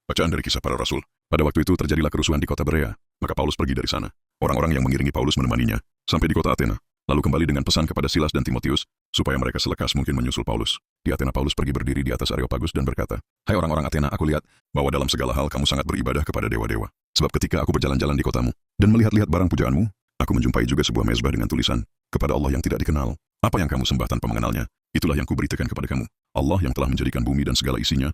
Bacaan dari Kisah Para Rasul. Pada waktu itu terjadilah kerusuhan di kota Berea, maka Paulus pergi dari sana. Orang-orang yang mengiringi Paulus menemaninya, sampai di kota Athena, lalu kembali dengan pesan kepada Silas dan Timotius, supaya mereka selekas mungkin menyusul Paulus. Di Athena Paulus pergi berdiri di atas Areopagus dan berkata, "Hai orang-orang Athena, aku lihat bahwa dalam segala hal kamu sangat beribadah kepada dewa-dewa. Sebab ketika aku berjalan-jalan di kotamu, dan melihat-lihat barang pujaanmu, aku menjumpai juga sebuah mezbah dengan tulisan, kepada Allah yang tidak dikenal. Apa yang kamu sembah tanpa mengenalnya, itulah yang kuberitakan kepada kamu. Allah yang telah menjadikan bumi dan segala isinya,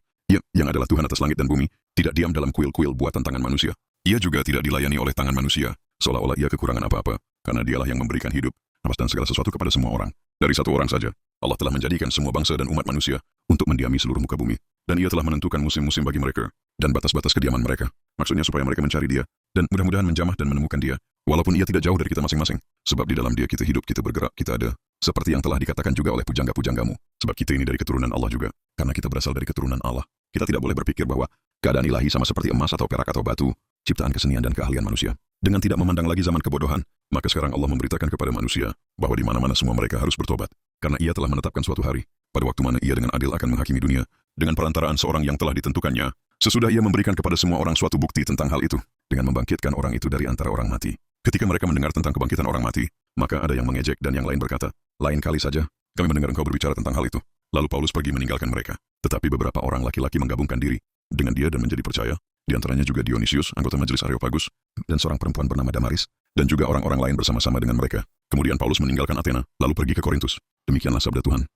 yang adalah Tuhan atas langit dan bumi, tidak diam dalam kuil-kuil buatan tangan manusia. Ia juga tidak dilayani oleh tangan manusia, seolah-olah ia kekurangan apa-apa, karena dialah yang memberikan hidup, nafas dan segala sesuatu kepada semua orang. Dari satu orang saja, Allah telah menjadikan semua bangsa dan umat manusia untuk mendiami seluruh muka bumi. Dan ia telah menentukan musim-musim bagi mereka, dan batas-batas kediaman mereka. Maksudnya supaya mereka mencari dia, dan mudah-mudahan menjamah dan menemukan dia, walaupun ia tidak jauh dari kita masing-masing. Sebab di dalam dia kita hidup, kita bergerak, kita ada. Seperti yang telah dikatakan juga oleh pujangga-pujanggamu. Sebab kita ini dari keturunan Allah juga. Karena kita berasal dari keturunan Allah. Kita tidak boleh berpikir bahwa keadaan ilahi sama seperti emas atau perak atau batu, ciptaan kesenian dan keahlian manusia. Dengan tidak memandang lagi zaman kebodohan, maka sekarang Allah memberitakan kepada manusia bahwa di mana-mana semua mereka harus bertobat. Karena ia telah menetapkan suatu hari, pada waktu mana ia dengan adil akan menghakimi dunia, dengan perantaraan seorang yang telah ditentukannya, sesudah ia memberikan kepada semua orang suatu bukti tentang hal itu, dengan membangkitkan orang itu dari antara orang mati. Ketika mereka mendengar tentang kebangkitan orang mati, maka ada yang mengejek dan yang lain berkata, "Lain kali saja, kami mendengar engkau berbicara tentang hal itu." Lalu Paulus pergi meninggalkan mereka. Tetapi beberapa orang laki-laki menggabungkan diri dengan dia dan menjadi percaya, di antaranya juga Dionysius, anggota majelis Areopagus, dan seorang perempuan bernama Damaris, dan juga orang-orang lain bersama-sama dengan mereka. Kemudian Paulus meninggalkan Athena, lalu pergi ke Korintus. Demikianlah sabda Tuhan.